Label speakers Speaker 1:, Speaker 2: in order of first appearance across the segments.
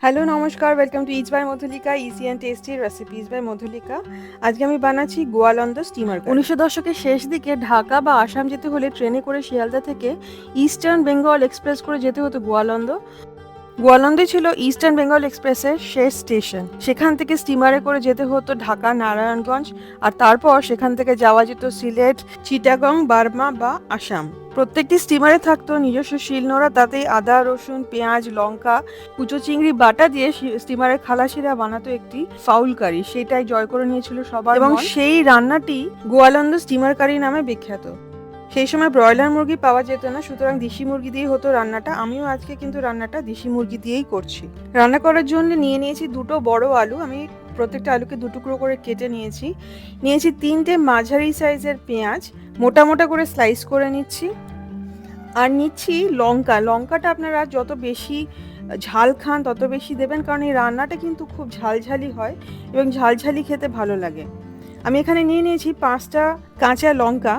Speaker 1: Hello নমস্কার, welcome to easy by Madhulika, easy and tasty recipes by Madhulika. আজকে আমি বানাচ্ছি গোয়ালন্দ স্টিমার কারি। 1900 দশকের শেষ দিকে ঢাকা বা আসাম যেতে হলে ট্রেনে করে শিয়ালদা থেকে ইস্টার্ন বেঙ্গল এক্সপ্রেস করে যেতে হতো গোয়ালন্দ। গোয়ালন্দে ছিল ইস্টার্ন বেঙ্গল এক্সপ্রেসের শেষ স্টেশন। সেখান থেকে স্টিমারে করে যেতে হতো ঢাকা, নারায়ণগঞ্জ, আর তারপর সেখান থেকে যাওয়া যেত সিলেট, চিটাগং, বার্মা বা আসাম। প্রত্যেকটি স্টিমারে থাকতো নিজস্ব শিলনোড়া, তাতেই আদা, রসুন, পেঁয়াজ, লঙ্কা, কুচো চিংড়ি বাটা দিয়ে স্টিমারের খালাসিরা বানাতো একটি ফাউল কারি। সেটাই জয় করে নিয়েছিল সবার মন, এবং সেই রান্নাটি গোয়ালন্দ স্টিমার কারি নামে বিখ্যাত। সেই সময় ব্রয়লার মুরগি পাওয়া যেত না, সুতরাং দেশি মুরগি দিয়ে হতো রান্নাটা। আমিও আজকে কিন্তু রান্নাটা দেশি মুরগি দিয়েই করছি। রান্না করার জন্য নিয়ে নিয়েছি দুটো বড় আলু। আমি প্রত্যেকটা আলুকে দুটুকরো করে কেটে নিয়েছি। নিয়েছি 3টে মাঝারি সাইজের পেঁয়াজ, মোটা মোটা করে স্লাইস করে নিচ্ছি। আর নিচ্ছি লঙ্কা। লঙ্কাটা আপনারা যত বেশি ঝাল খান তত বেশি দেবেন, কারণ এই রান্নাটা কিন্তু খুব ঝালঝালি হয় এবং ঝালঝালি খেতে ভালো লাগে। আমি এখানে নিয়ে নিয়েছি 5টা কাঁচা লঙ্কা,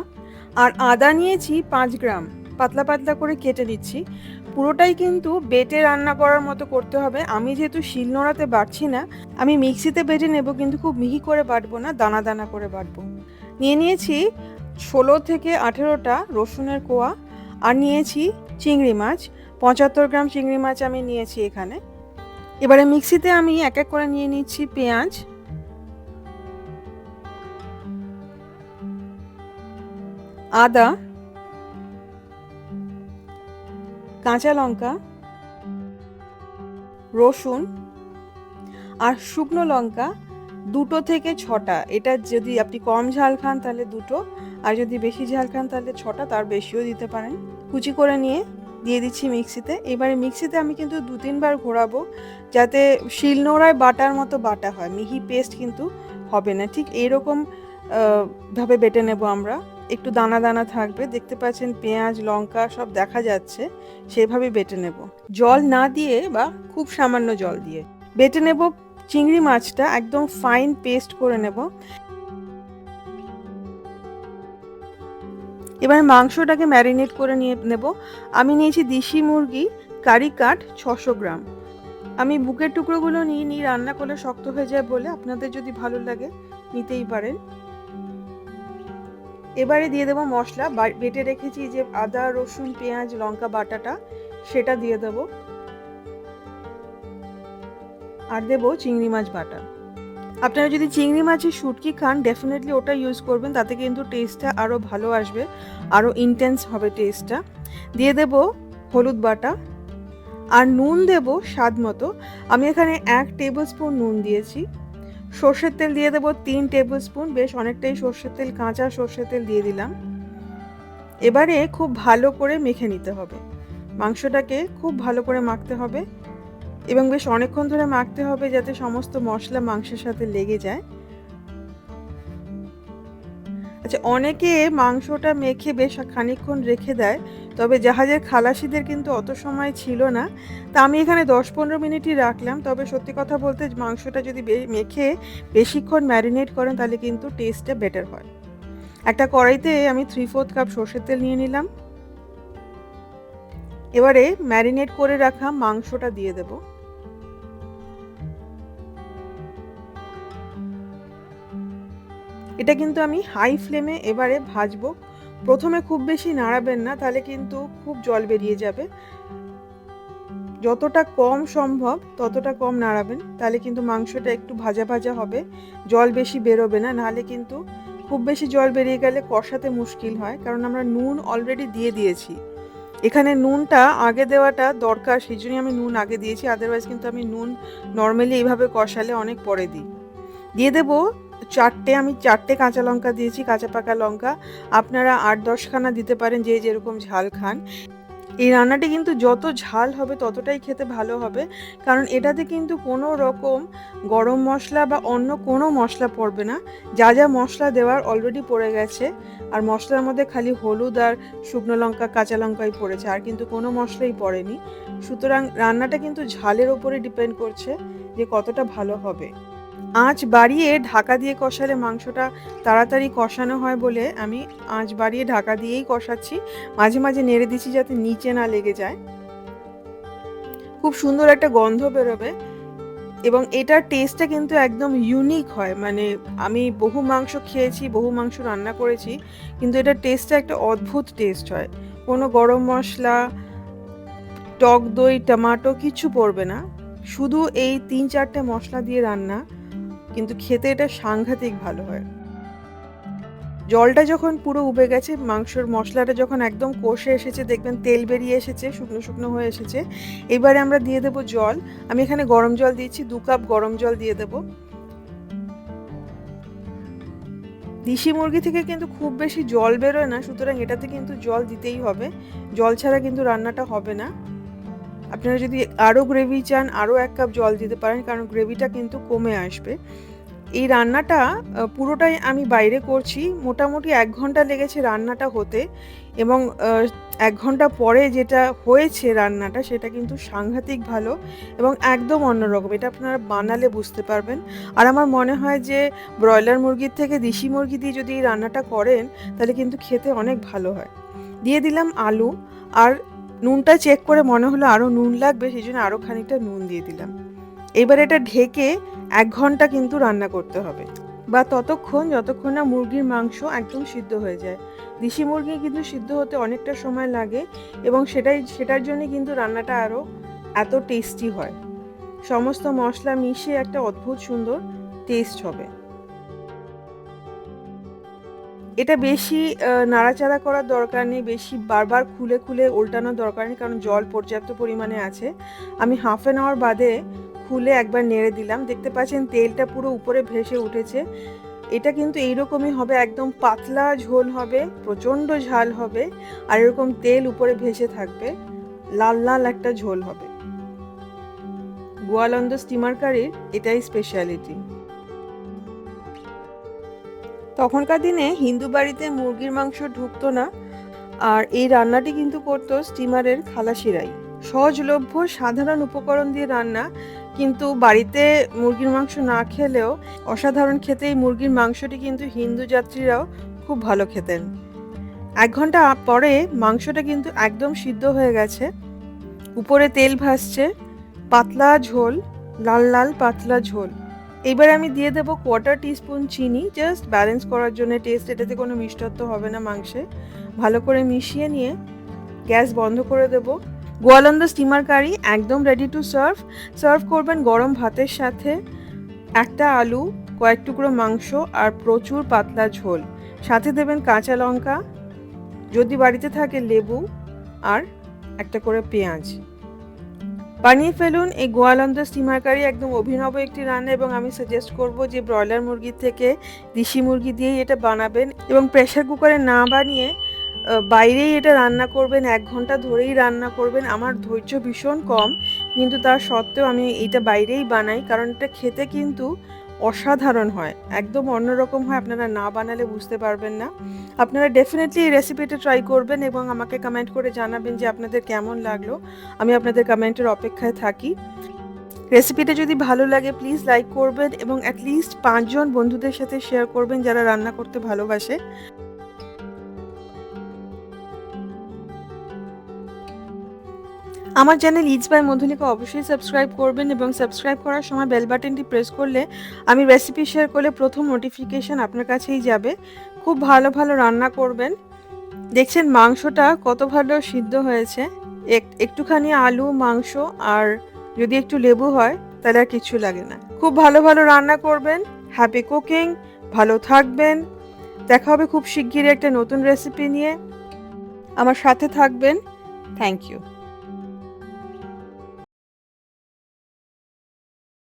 Speaker 1: আর আদা নিয়েছি 5 গ্রাম, পাতলা পাতলা করে কেটে নিচ্ছি। পুরোটাই কিন্তু বেটে রান্না করার মতো করতে হবে। আমি যেহেতু শিলনোড়াতে বাটছি না, আমি মিক্সিতে বেটে নেব, কিন্তু খুব মিহি করে বাটবো না, দানা দানা করে বাটবো। নিয়ে নিয়েছি 16 থেকে 18টা রসুনের কোয়া, আর নিয়েছি চিংড়ি মাছ, 75 গ্রাম চিংড়ি মাছ আমি নিয়েছি এখানে। এবারে মিক্সিতে আমি এক এক করে নিয়ে নিচ্ছি পেঁয়াজ, আদা, কাঁচা লঙ্কা, রসুন আর শুকনো লঙ্কা 2 থেকে 6টা। এটা যদি আপনি কম ঝাল খান তাহলে 2টো, আর যদি বেশি ঝাল খান তাহলে 6টা, তার বেশিও দিতে পারেন। কুচি করে নিয়ে দিয়ে দিচ্ছি মিক্সিতে। এবারে মিক্সিতে আমি কিন্তু 2-3 বার ঘোরাবো, যাতে শিলনোড়ায় বাটার মতো বাটা হয়, মিহি পেস্ট কিন্তু হবে না। ঠিক এইরকম ভাবে বেটে নেব আমরা। একটু দানা দানা থাকবে, দেখতে পাচ্ছেন পেঁয়াজ লঙ্কা সব দেখা যাচ্ছে, সেভাবে বেটে নেব। জল না দিয়ে বা খুব সামান্য জল দিয়ে বেটে নেব। চিংড়ি মাছটা একদম ফাইন পেস্ট করে নেব। এবার মাংসটাকে ম্যারিনেট করে নিয়ে নেব। আমি নিয়েছি দেশি মুরগি কারি কাট 600 গ্রাম। আমি বুকের টুকরোগুলো নিয়ে রান্না করলে শক্ত হয়ে যায় বলে, আপনাদের যদি ভালো লাগে নিতেই পারেন। এবারে দিয়ে দেবো মশলা। বেটে রেখেছি যে আদা রসুন পেঁয়াজ লঙ্কা বাটাটা, সেটা দিয়ে দেবো। আর দেবো চিংড়ি মাছ বাটা। আপনারা যদি চিংড়ি মাছের শুটকি খান, ডেফিনেটলি ওটা ইউজ করবেন, তাতে কিন্তু টেস্টটা আরও ভালো আসবে, আরও ইন্টেন্স হবে টেস্টটা। দিয়ে দেব হলুদ বাটা, আর নুন দেব স্বাদ মতো। আমি এখানে 1 টেবিল স্পুন নুন দিয়েছি। সর্ষের তেল দিয়ে দেবো 3 টেবিল স্পুন, বেশ অনেকটাই সর্ষের তেল, কাঁচা সর্ষের তেল দিয়ে দিলাম। এবারে খুব ভালো করে মেখে নিতে হবে, মাংসটাকে খুব ভালো করে মাখতে হবে, এবং বেশ অনেকক্ষণ ধরে মাখতে হবে যাতে সমস্ত মশলা মাংসের সাথে লেগে যায়। আচ্ছা, অনেকে মাংসটা মেখে বেশ খানিকক্ষণ রেখে দেয়, তবে জাহাজের খালাসিদের কিন্তু অত সময় ছিল না, তা আমি এখানে 10-15 মিনিটই রাখলাম। তবে সত্যি কথা বলতে মাংসটা যদি মেখে বেশিক্ষণ ম্যারিনেট করেন তাহলে কিন্তু টেস্টটা বেটার হয়। একটা কড়াইতে আমি 3/4 কাপ সর্ষের তেল নিয়ে নিলাম। এবারে ম্যারিনেট করে রাখা মাংসটা দিয়ে দেব। এটা কিন্তু আমি হাই ফ্লেমে এবারে ভাজবো। প্রথমে খুব বেশি নাড়াবেন না, তাহলে কিন্তু খুব জল বেরিয়ে যাবে। যতটা কম সম্ভব ততটা কম নাড়াবেন, তাহলে কিন্তু মাংসটা একটু ভাজা ভাজা হবে, জল বেশি বেরোবে না। নাহলে কিন্তু খুব বেশি জল বেরিয়ে গেলে কষাতে মুশকিল হয়, কারণ আমরা নুন অলরেডি দিয়ে দিয়েছি। এখানে নুনটা আগে দেওয়াটা দরকার, সেই জন্যই আমি নুন আগে দিয়েছি, আদারওয়াইজ কিন্তু আমি নুন নর্মালি এইভাবে কষালে অনেক পরে দিই। দিয়ে দেবো আমি 4টে কাঁচা লঙ্কা দিয়েছি, কাঁচা পাকা লঙ্কা। আপনারা 8-10খানা দিতে পারেন, যে যেরকম ঝাল খান। এই রান্নাটি কিন্তু যত ঝাল হবে ততটাই খেতে ভালো হবে, কারণ এটাতে কিন্তু কোনো রকম গরম মশলা বা অন্য কোনো মশলা পড়বে না। যা যা মশলা দেওয়ার অলরেডি পড়ে গেছে, আর মশলার মধ্যে খালি হলুদ আর শুকনো লঙ্কা কাঁচা লঙ্কাই পড়েছে, আর কিন্তু কোনো মশলাই পড়েনি। সুতরাং রান্নাটা কিন্তু ঝালের ওপরে ডিপেন্ড করছে যে কতটা ভালো হবে। আঁচ বাড়িয়ে ঢাকা দিয়ে কষালে মাংসটা তাড়াতাড়ি কষানো হয় বলে আমি আঁচ বাড়িয়ে ঢাকা দিয়েই কষাচ্ছি। মাঝে মাঝে নেড়ে দিচ্ছি যাতে নিচে না লেগে যায়। খুব সুন্দর একটা গন্ধ বেরোবে এবং এটার টেস্টটা কিন্তু একদম ইউনিক হয়। মানে আমি বহু মাংস খেয়েছি, বহু মাংস রান্না করেছি, কিন্তু এটার টেস্টটা একটা অদ্ভুত টেস্ট হয়। কোনো গরম মশলা, টক দই, টমেটো কিচ্ছু পড়বে না, শুধু এই ৩-৪টে মশলা দিয়ে রান্না, কিন্তু খেতে এটা সাংঘাতিক ভালো হয়। জলটা যখন পুরো উবে গেছে, মাংসর মশলাটা যখন একদম কষে এসেছে, দেখবেন তেল বেরিয়ে এসেছে, শুকনো শুকনো হয়ে এসেছে, এবারে আমরা দিয়ে দেব জল। আমি এখানে গরম জল দিয়েছি, 2 কাপ গরম জল দিয়ে দেব। দেশি মুরগি থেকে কিন্তু খুব বেশি জল বেরোয় না, সুতরাং এটাতে কিন্তু জল দিতেই হবে, জল ছাড়া কিন্তু রান্নাটা হবে না। আপনারা যদি আরও গ্রেভি চান, আরও 1 কাপ জল দিতে পারেন, কারণ গ্রেভিটা কিন্তু কমে আসবে। এই রান্নাটা পুরোটাই আমি বাইরে করছি, মোটামুটি 1 ঘন্টা লেগেছে রান্নাটা হতে, এবং 1 ঘন্টা পরে যেটা হয়েছে রান্নাটা, সেটা কিন্তু সাংঘাতিক ভালো এবং একদম অন্যরকম। এটা আপনারা বানালে বুঝতে পারবেন। আর আমার মনে হয় যে ব্রয়লার মুরগির থেকে দেশি মুরগি দিয়ে যদি এই রান্নাটা করেন, তাহলে কিন্তু খেতে অনেক ভালো হয়। দিয়ে দিলাম আলু, আর নুনটা চেক করে মনে হলো আরও নুন লাগবে, সেই জন্য আরও খানিকটা নুন দিয়ে দিলাম। এবার এটা ঢেকে 1 ঘন্টা কিন্তু রান্না করতে হবে, বা ততক্ষণ যতক্ষণ না মুরগির মাংস একদম সিদ্ধ হয়ে যায়। দেশি মুরগি কিন্তু সিদ্ধ হতে অনেকটা সময় লাগে, এবং সেটার জন্য কিন্তু রান্নাটা আরও এত টেস্টি হয়। সমস্ত মশলা মিশিয়ে একটা অদ্ভুত সুন্দর টেস্ট হবে। এটা বেশি নাড়াচাড়া করার দরকার নেই, বেশি বারবার খুলে খুলে উল্টানোর দরকার নেই, কারণ জল পর্যাপ্ত পরিমাণে আছে। আমি হাফ অ্যান আওয়ার বাদে খুলে একবার নেড়ে দিলাম, দেখতে পাচ্ছেন তেলটা পুরো উপরে ভেসে উঠেছে। এটা কিন্তু এইরকমই হবে, একদম পাতলা ঝোল হবে, প্রচণ্ড ঝাল হবে, আর এরকম তেল উপরে ভেসে থাকবে, লাল লাল একটা ঝোল হবে। গোয়ালন্দ স্টিমার কারির এটাই স্পেশালিটি। তখনকার দিনে হিন্দু বাড়িতে মুরগির মাংস ঢুকতো না, আর এই রান্নাটি কিন্তু করতো স্টিমারের খালাসিরাই। সহজলভ্য সাধারণ উপকরণ দিয়ে রান্না, কিন্তু বাড়িতে মুরগির মাংস না খেলেও অসাধারণ খেতে এই মুরগির মাংসটি কিন্তু হিন্দু যাত্রীরাও খুব ভালো খেতেন। 1 ঘন্টা পরে মাংসটা কিন্তু একদম সিদ্ধ হয়ে গেছে, উপরে তেল ভাসছে, পাতলা ঝোল, লাল লাল পাতলা ঝোল। এবার আমি দিয়ে দেবো 1/4 টিস্পুন চিনি, জাস্ট ব্যালেন্স করার জন্য টেস্ট। এটাতে কোনো মিষ্টত্ব হবে না মাংসে। ভালো করে মিশিয়ে নিয়ে গ্যাস বন্ধ করে দেবো। গোয়ালন্দ স্টিমার কারি একদম রেডি টু সার্ভ করবেন গরম ভাতের সাথে। একটা আলু, কয়েক টুকরো মাংস আর প্রচুর পাতলা ঝোল, সাথে দেবেন কাঁচা লঙ্কা, যদি বাড়িতে থাকে লেবু, আর একটা করে পেঁয়াজ। বানিয়ে ফেলুন এই গোয়ালন্দ স্টিমার কারি, একদম অভিনব একটি রান্না, এবং আমি সাজেস্ট করব যে ব্রয়লার মুরগির থেকে দেশি মুরগি দিয়েই এটা বানাবেন, এবং প্রেসার কুকারে না বানিয়ে বাইরেই এটা রান্না করবেন, 1 ঘন্টা ধরেই রান্না করবেন। আমার ধৈর্য ভীষণ কম, কিন্তু তার সত্ত্বেও আমি এটা বাইরেই বানাই, কারণ এটা খেতে কিন্তু অসাধারণ হয়, একদম অন্যরকম হয়, আপনারা না বানালে বুঝতে পারবেন না। আপনারা ডেফিনেটলি এই রেসিপিটা ট্রাই করবেন এবং আমাকে কমেন্ট করে জানাবেন যে আপনাদের কেমন লাগলো। আমি আপনাদের কমেন্টের অপেক্ষায় থাকি। রেসিপিটা যদি ভালো লাগে প্লিজ লাইক করবেন, এবং অ্যাটলিস্ট 5 জন বন্ধুদের সাথে শেয়ার করবেন যারা রান্না করতে ভালোবাসে। আমার চ্যানেল ইটস বাই মধুলিকা অবশ্যই সাবস্ক্রাইব করবেন, এবং সাবস্ক্রাইব করার সময় বেল বাটনটি প্রেস করলে আমি রেসিপি শেয়ার করলে প্রথম নোটিফিকেশান আপনার কাছেই যাবে। খুব ভালো ভালো রান্না করবেন। দেখছেন মাংসটা কত ভালো সিদ্ধ হয়েছে, একটুখানি আলু, মাংস, আর যদি একটু লেবু হয় তাহলে আর কিছু লাগে না। খুব ভালো ভালো রান্না করবেন। হ্যাপি কুকিং, ভালো থাকবেন। দেখা হবে খুব শিগগিরই একটা নতুন রেসিপি নিয়ে। আমার সাথে থাকবেন। Thank you.